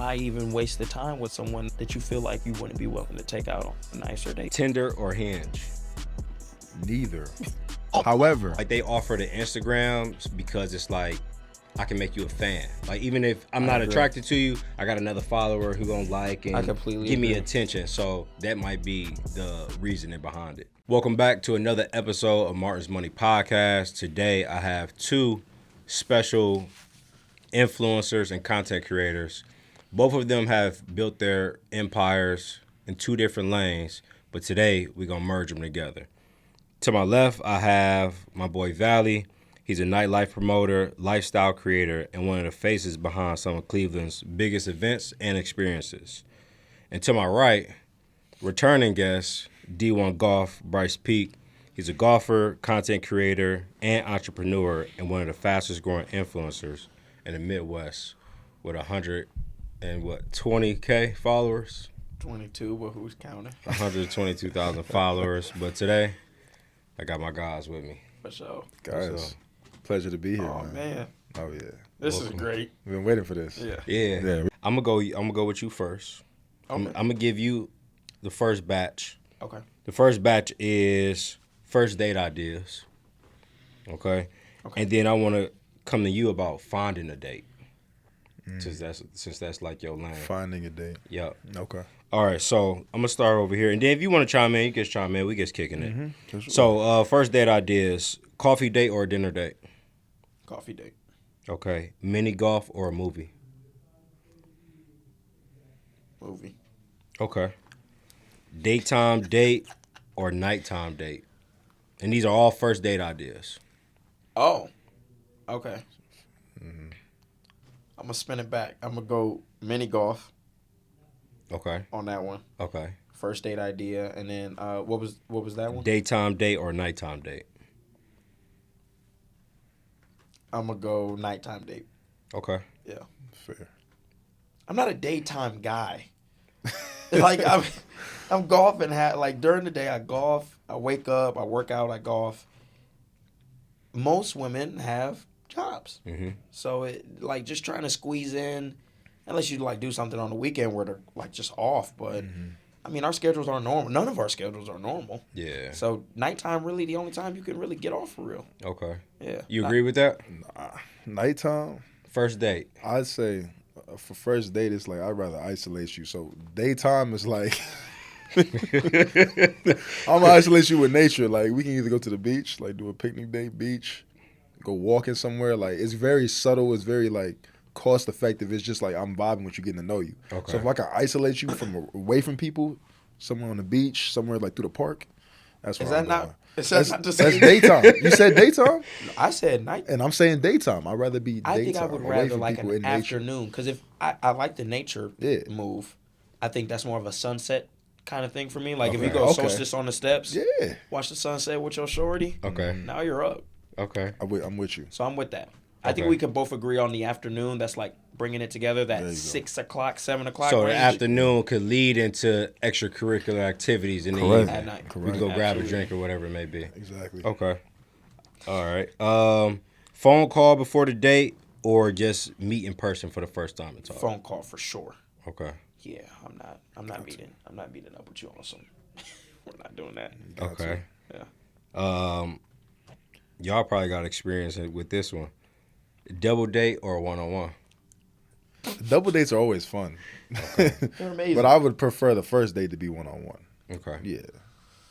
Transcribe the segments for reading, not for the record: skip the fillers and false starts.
why even waste the time with someone that you feel like you wouldn't be willing to take out on a nicer date? Tinder or Hinge? Neither. However, Like they offer the Instagrams because it's like I can make you a fan. Like even if I'm not attracted to you, I got another follower who gonna like and give me attention. So that might be the reasoning behind it. Welcome back to another episode of Martin's Money Podcast. Today I have two special influencers and content creators. Both of them have built their empires in two different lanes, but today we're gonna merge them together. To my left, I have my boy Vally. He's a nightlife promoter, lifestyle creator, and one of the faces behind some of Cleveland's biggest events and experiences. And to my right, returning guest, D1 Golf, Brice Peake. He's a golfer, content creator, and entrepreneur, and one of the fastest growing influencers in the Midwest with 120K followers. 22, but who's counting? 122,000 followers. But today, I got my guys with me. For sure. guys, pleasure to be here. Oh, man. Oh yeah. This is great. We've been waiting for this. Yeah. I'm gonna go with you first. Okay. I'm gonna give you the first batch. Okay. The first batch is first date ideas. Okay. And then I want to come to you about finding a date. Since that's like your lane. Finding a date. Yep. Okay. All right, so I'm gonna start over here, and then if you want to chime in, you can chime in. We just kicking it. Mm-hmm. So first date ideas: coffee date or dinner date? Coffee date. Okay. Mini golf or a movie? Movie. Okay. Daytime date or nighttime date? And these are all first date ideas. Oh. Okay. I'm gonna spin it back. I'm gonna go mini golf. Okay. On that one. Okay. First date idea, and then what was that one? Daytime date or nighttime date? I'm gonna go nighttime date. Okay. Yeah. Fair. I'm not a daytime guy. Like I'm golfing. Like during the day, I golf. I wake up. I work out. I golf. Most women have jobs, so it like just trying to squeeze in. Unless you like do something on the weekend where they're like just off, but I mean our schedules aren't normal. None of our schedules are normal. Yeah. So nighttime really the only time you can really get off for real. Okay. Yeah. You agree with that? Nighttime. First date. I'd say for first date, it's like I'd rather isolate you. So daytime is like I'm gonna isolate you with nature. Like we can either go to the beach, like do a picnic day, beach, go walking somewhere. Like it's very subtle. It's very like cost effective. It's just like I'm vibing with you, getting to know you. Okay. So if I can isolate you from away from people, somewhere on the beach, somewhere like through the park, that's what I'm doing. Is that not the That's same? daytime. You said daytime, I said night. and I'm saying daytime. I'd rather be daytime. I think I would away rather from like people an in nature. afternoon because if I like the nature Yeah. move, I think that's more of a sunset kind of thing for me. Like if you Okay. go Okay. solstice on the steps, Yeah, watch the sunset with your shorty. Okay. Now you're up. Okay. I'm with you. So I'm with that. I think we can both agree on the afternoon. That's like bringing it together. There That you go. 6 o'clock, 7 o'clock. So the range. afternoon could lead into extracurricular activities in the Correct. evening. At night. Correct. We can go grab a Absolutely. drink or whatever it may be. Exactly. Okay. All right. Phone call before the date or just meet in person for the first time and talk? Phone call for sure. Okay. Yeah, I'm not meeting up with you on some. We're not doing that. Okay. Yeah. Y'all probably got experience with this one. Double date or one-on-one? Double dates are always fun. They're amazing. But I would prefer the first date to be one-on-one. Okay. Yeah.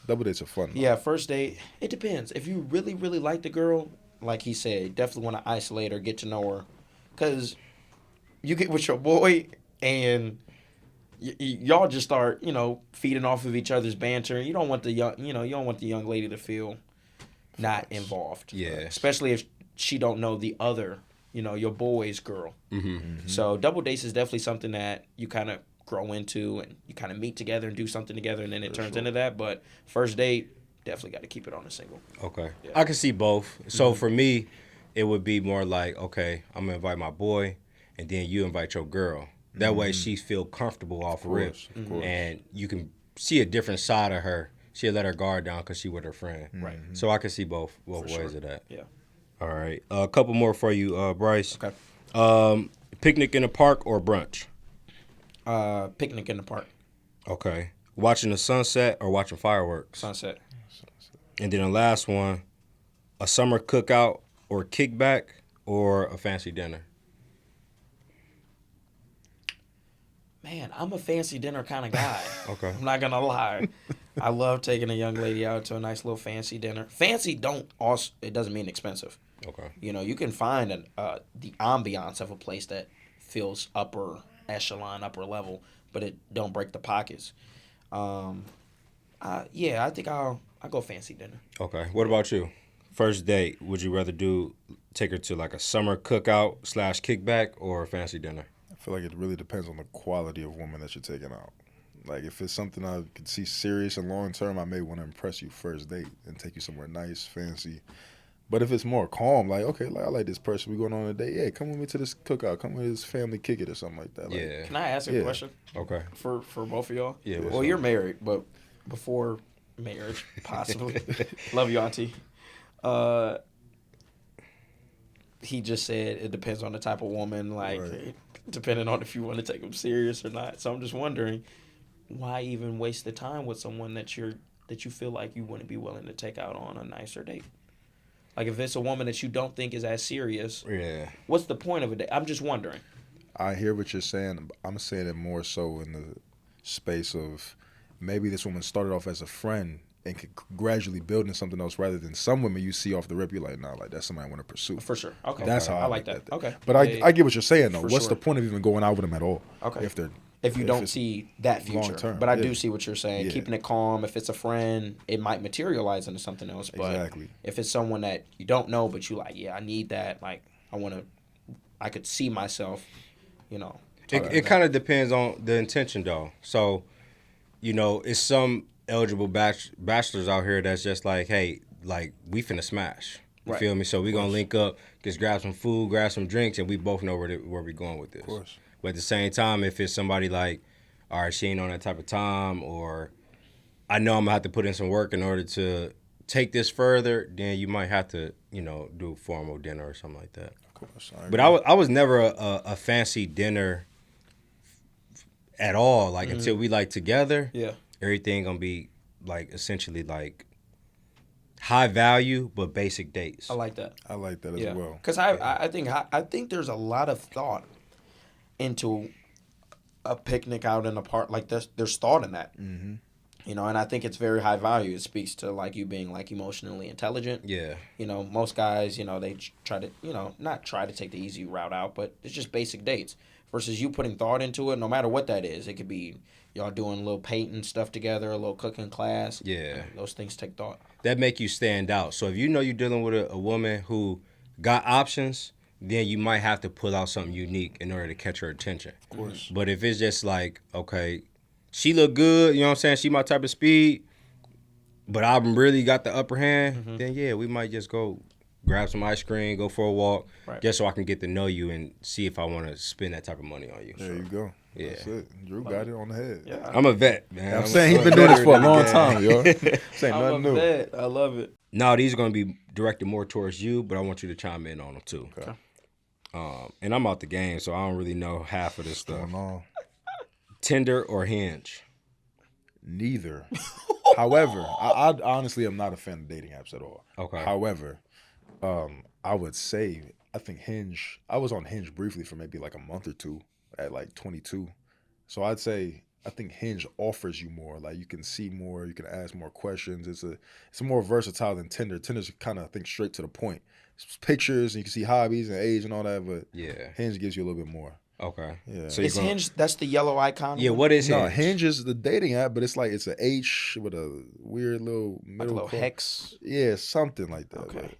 Double dates are fun. Yeah, first date, it depends. If you really, really like the girl, like he said, definitely want to isolate her, get to know her. Because you get with your boy and y'all just start, feeding off of each other's banter. You don't want the young lady to feel not involved. Yeah. Especially if she don't know the other, your boy's girl. Mm-hmm. So double dates is definitely something that you kind of grow into and you kind of meet together and do something together and then it turns into that. But first date, definitely got to keep it on a single. Okay. Yeah. I can see both. So for me, it would be more like, okay, I'm going to invite my boy and then you invite your girl. That way she feel comfortable off rip. Of course. And you can see a different side of her. She'll let her guard down because she with her friend. Right. So I can see both ways of that. Yeah. All right. A couple more for you, Brice. Okay. Picnic in a park or brunch? Picnic in the park. Okay. Watching the sunset or watching fireworks? Sunset. And then the last one, a summer cookout or kickback or a fancy dinner? Man, I'm a fancy dinner kind of guy. Okay. I'm not going to lie. I love taking a young lady out to a nice little fancy dinner. Fancy it doesn't mean expensive. Okay. You know, you can find the ambiance of a place that feels upper echelon, upper level, but it don't break the pockets. I think I'll go fancy dinner. Okay. What about you? First date, would you rather take her to like a summer cookout / kickback or a fancy dinner? I feel like it really depends on the quality of woman that you're taking out. Like, if it's something I could see serious and long term, I may want to impress you first date and take you somewhere nice, fancy. But if it's more calm, like, okay, like I like this person, we going on a date. Yeah, come with me to this cookout. Come with this family kick it or something like that. Like, Yeah. Can I ask a question? Okay. For both of y'all? Yeah. Well, you're married, but before marriage, possibly. Love you, Auntie. He just said it depends on the type of woman, like, right. Depending on if you want to take them serious or not. So I'm just wondering, why even waste the time with someone that you feel like you wouldn't be willing to take out on a nicer date? Like, if it's a woman that you don't think is as serious, what's the point of a date? I'm just wondering. I hear what you're saying. I'm saying it more so in the space of maybe this woman started off as a friend and could gradually build into something else rather than some women you see off the rip, you're like, nah, like that's somebody I want to pursue. For sure. Okay. That's how I like that. Okay. But I get what you're saying, though. What's sure. the point of even going out with them at all? Okay. If you don't see that future. Long-term, but I do see what you're saying. Yeah. Keeping it calm. If it's a friend, it might materialize into something else. But exactly. If it's someone that you don't know, but you like, yeah, I need that. Like, I could see myself, you know. It kind of depends on the intention, though. So, you know, it's some eligible bachelors out here that's just like, hey, like, we finna smash. You feel me? So we gonna link up, just grab some food, grab some drinks, and we both know where we going with this. Of course. But at the same time, if it's somebody like, all right, she ain't on that type of time, or I know I'm gonna have to put in some work in order to take this further, then you might have to, you know, do a formal dinner or something like that. Of course. But I was never a fancy dinner at all. Like, until we like together. Yeah. Everything gonna be like essentially like high value but basic dates. I like that. I like that as well. Because I think there's a lot of thought into a picnic out in a park. Like, there's thought in that. Mm-hmm. You know, and I think it's very high value. It speaks to, like, you being, like, emotionally intelligent. Yeah. You know, most guys, you know, they try to, you know, not try to take the easy route out, but it's just basic dates. Versus you putting thought into it, no matter what that is. It could be y'all doing a little painting stuff together, a little cooking class. Yeah. Those things take thought. That make you stand out. So if you know you're dealing with a woman who got options, then you might have to pull out something unique in order to catch her attention. Of course. But if it's just like, okay, she look good, you know what I'm saying? She my type of speed, but I really got the upper hand, then yeah, we might just go grab some ice cream, go for a walk, just so I can get to know you and see if I want to spend that type of money on you. There you go. Yeah. That's it. Drew got it on the head. Yeah. I'm a vet, man. I'm saying he's been doing this for a long time, yo. Saying I'm nothing a new. vet. I love it. No, these are going to be directed more towards you, but I want you to chime in on them too. Okay. And I'm out the game, so I don't really know half of this stuff. Going on. Tinder or Hinge? Neither. However, I honestly am not a fan of dating apps at all. Okay. However, I would say I think Hinge. I was on Hinge briefly for maybe like a month or two at like 22. So I'd say I think Hinge offers you more. Like, you can see more, you can ask more questions. It's more versatile than Tinder. Tinder's kind of, I think, straight to the point. It's pictures and you can see hobbies and age and all that, but Hinge gives you a little bit more. Okay. Yeah. So Is Hinge, that's the yellow icon? Yeah, what is Hinge? No, Hinge is the dating app, but it's like it's an H with a weird little Like a middle little quote. hex? Yeah, something like that. Okay. But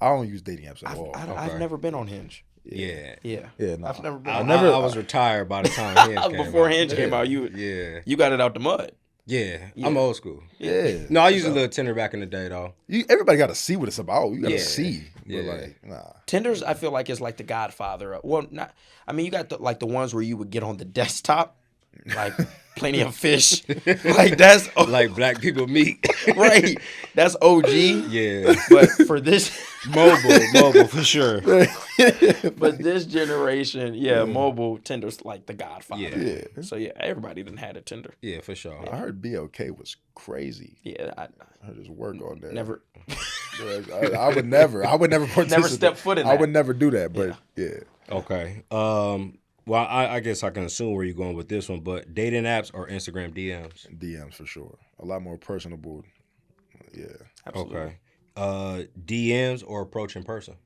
I don't use dating apps at all. I've never been on Hinge. Yeah. Yeah. No. I've never been. I was retired by the time Hinge came Before out. Hinge came out, you got it out the mud. Yeah. I'm old school. Yeah. No, I used a little Tinder back in the day, though. Everybody got to see what it's about. You got to Yeah. see. But Yeah. like, nah. Tinder's, I feel like, is like the Godfather. Well, not. I mean, you got the ones where you would get on the desktop, like plenty of fish. Like that's like black people meat. Right. That's OG. Yeah. But for this mobile for sure. But this generation, mobile Tinder's like the godfather. Yeah. So everybody done had a Tinder. Yeah, for sure. I heard BLK was crazy. Yeah, I heard his work on there. Never. I would never participate. Never step foot in that. I would never do that, but yeah. Okay. Well, I guess I can assume where you're going with this one, but dating apps or Instagram DMs? DMs for sure. A lot more personable. Yeah. Absolutely. Okay. DMs or approach in person?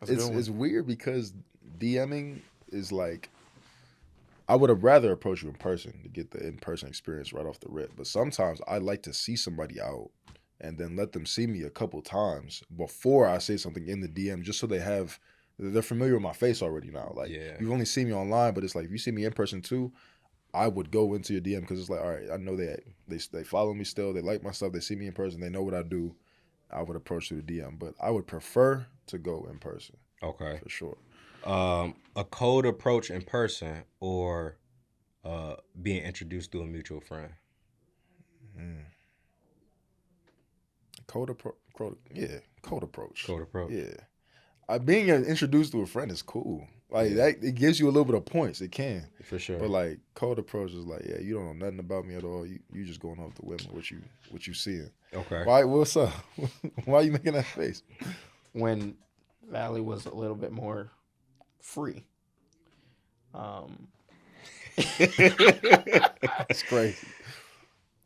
It's weird because DMing is like, I would have rather approach you in person to get the in-person experience right off the rip. But sometimes I like to see somebody out and then let them see me a couple times before I say something in the DM, just so they're familiar with my face already now. Like, you've only seen me online, but it's like, if you see me in person too, I would go into your DM because it's like, all right, I know they follow me still, they like my stuff, they see me in person, they know what I do. I would approach through the DM, but I would prefer to go in person. Okay. For sure. A cold approach in person or being introduced to a mutual friend? Cold approach. Yeah, cold approach. Cold approach. Yeah. Being introduced to a friend is cool. Like that, it gives you a little bit of points. It can. For sure. But like cold approach is like, you don't know nothing about me at all. You just going off the whim of what you seeing. Okay. Why? What's up? Why are you making that face? When Vally was a little bit more free. It's crazy.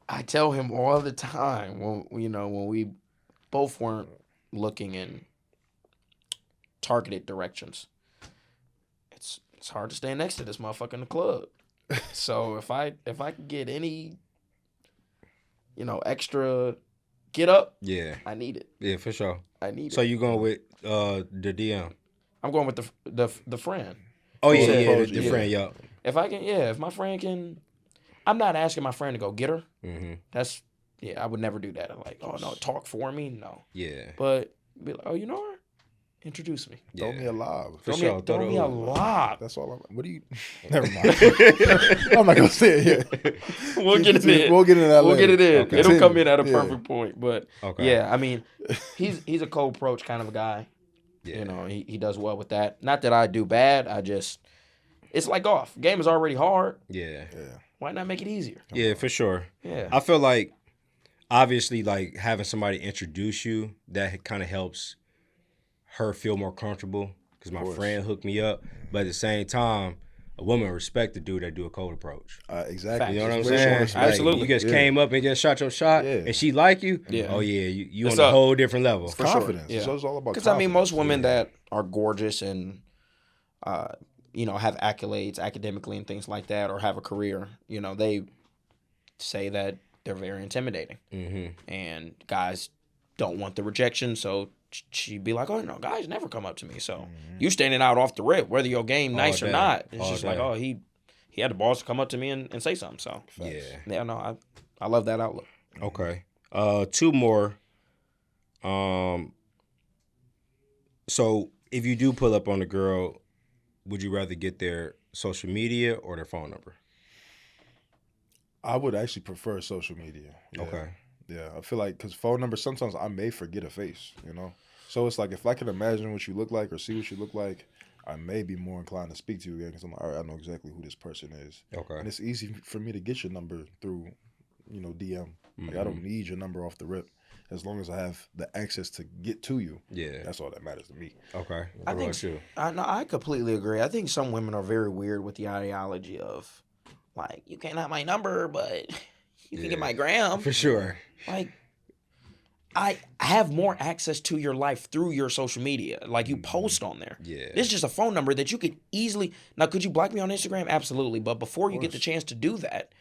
I tell him all the time when we both weren't looking in targeted directions. It's hard to stand next to this motherfucker in the club. So if I can get any extra get up, I need it. Yeah, for sure. I need it. So you going with the DM? I'm going with the friend. Oh yeah, the friend, yeah. If I can, if my friend can, I'm not asking my friend to go get her. Mm-hmm. That's I would never do that. I'm like, oh no, talk for me, no. Yeah. But be like, oh, you know her? Introduce me. Throw me a lob. Throw me a lob. That's all what do you? Never mind. I'm not gonna say it here. We'll get it in. We'll get into that later. We'll get it in. Okay. It'll come in at a perfect point. But okay. I mean, he's a cold approach kind of a guy. Yeah. He does well with that. Not that I do bad. It's like golf. Game is already hard. Yeah. Why not make it easier? Yeah, for sure. Yeah. I feel like obviously like having somebody introduce you, that kind of helps her feel more comfortable because my friend hooked me up. But at the same time, a woman respect the dude that do a cold approach. Exactly. You know what I'm saying? Like, Absolutely. you just came up and just shot your shot, and she like you. Yeah. Oh yeah, you on a whole different level. For confidence. Sure. Yeah. So it's all about. Because I mean, most women that are gorgeous and have accolades academically and things like that, or have a career, they say that they're very intimidating, and guys don't want the rejection, so she'd be like, oh no, guys never come up to me, so you standing out off the rip, whether your game nice or not, it's just like, oh, he had the balls to come up to me and say something. So I love that outlook. Okay. Two more. So if you do pull up on a girl, would you rather get their social media or their phone number? I would actually prefer social media. Yeah. Okay. Yeah, I feel like because phone number, sometimes I may forget a face, So it's like if I can imagine what you look like or see what you look like, I may be more inclined to speak to you again because I'm like, all right, I know exactly who this person is. Okay. And it's easy for me to get your number through, DM. Like I don't need your number off the rip. As long as I have the access to get to you, that's all that matters to me. Okay. I completely agree. I think some women are very weird with the ideology of, like, you can't have my number, but you can get my gram. For sure. Like, I have more access to your life through your social media. Like, you post on there. Yeah. This is just a phone number that you could easily... Now, could you block me on Instagram? Absolutely. But before you get the chance to do that,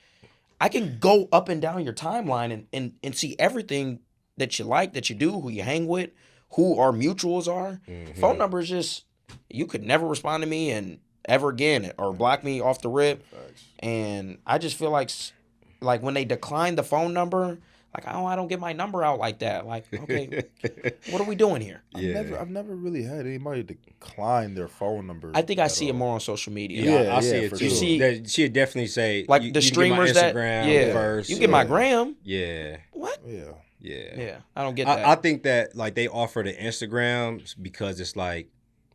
I can go up and down your timeline and see everything that you like, that you do, who you hang with, who our mutuals are. Phone number is just... You could never respond to me and ever again or block me off the rip. And I just feel like when they decline the phone number... Like, oh, I don't get my number out like that. Like, okay, what are we doing here? I've never really had anybody decline their phone number. I think I see it more on social media. Yeah, I see it too. Sure. She'd definitely say, like the streamers that Instagram first. You get my gram. Yeah. What? Yeah. I don't get that. I think that like they offer the Instagrams because it's like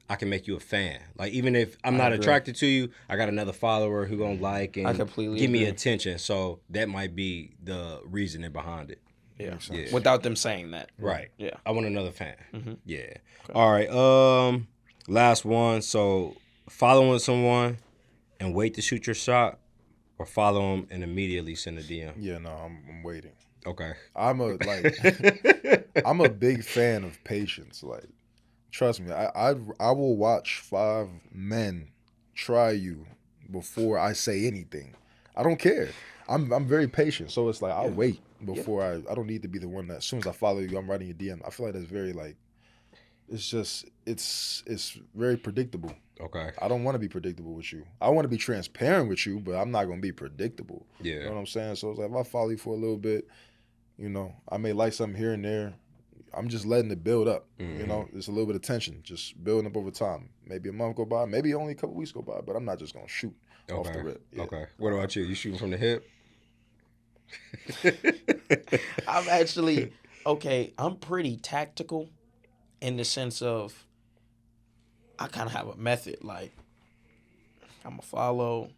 I can make you a fan. Like even if I'm not attracted to you, I got another follower who gonna like and give me attention. So that might be the reasoning behind it. Yeah. Without them saying that. Right. Yeah. I want another fan. Mm-hmm. Yeah. Okay. All right. Last one. So following someone and wait to shoot your shot, or follow them and immediately send a DM. Yeah. No, I'm waiting. Okay. I'm a big fan of patience. Like, trust me, I will watch 5 men try you before I say anything. I don't care. I'm very patient, so it's like I'll wait before I don't need to be the one that as soon as I follow you, I'm writing a DM. I feel like that's very like it's very predictable. Okay. I don't want to be predictable with you. I want to be transparent with you, but I'm not gonna be predictable. Yeah. You know what I'm saying? So it's like if I follow you for a little bit, you know, I may like something here and there. I'm just letting it build up. You know, it's a little bit of tension, just building up over time. Maybe a month go by, maybe only a couple weeks go by, but I'm not just gonna shoot off the rip. Yeah. Okay. What about you? You shooting from the hip? I'm actually I'm pretty tactical in the sense of I kind of have a method. Like I'm gonna follow,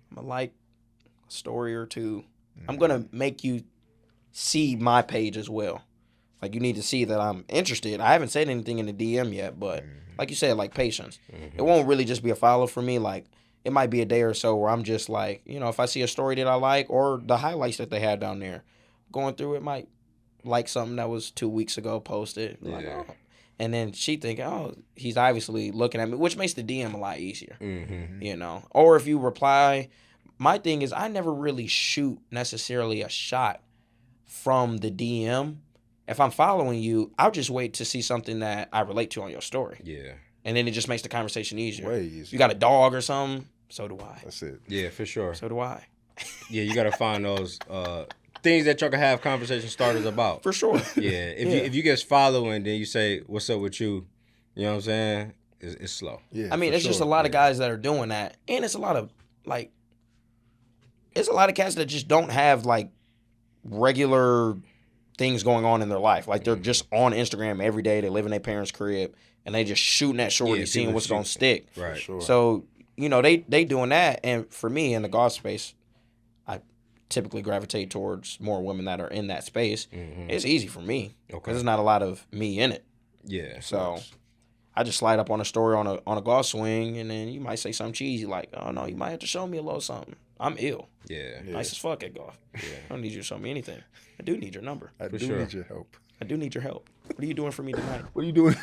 I'm gonna like a story or two. I'm gonna make you see my page as well. Like you need to see that I'm interested. I haven't said anything in the DM yet, but like you said, like patience. It won't really just be a follow for me. Like it might be a day or so where I'm just like, you know, if I see a story that I like or the highlights that they had down there, going through it might like something that was 2 weeks ago posted. Like, oh. And then she thinking, oh, he's obviously looking at me, which makes the DM a lot easier, you know. Or if you reply, my thing is I never really shoot necessarily a shot from the DM. If I'm following you, I'll just wait to see something that I relate to on your story. Yeah. And then it just makes the conversation easier. Way easier. You got a dog or something? So do I. That's it. Yeah, for sure. So do I. Yeah, you got to find those things that y'all can have conversation starters about. For sure. Yeah. If you just follow and then you say, what's up with you? You know what I'm saying? It's slow. Yeah. I mean, it's just a lot of guys that are doing that. And it's a lot of, like, it's a lot of cats that just don't have, like, regular things going on in their life. Like, they're just on Instagram every day. They live in their parents' crib. And they just shooting at shorty, seeing what's going to stick. Right. Sure. So, you know, they doing that. And for me, in the golf space, I typically gravitate towards more women that are in that space. It's easy for me. Because there's not a lot of me in it. Yeah. So I just slide up on a story on a golf swing, and then you might say something cheesy like, oh, no, you might have to show me a little something. I'm ill. Yeah. Nice as fuck at golf. Yeah. I don't need you to show me anything. I do need your number. I do need your help. I do need your help. What are you doing for me tonight? What are you doing?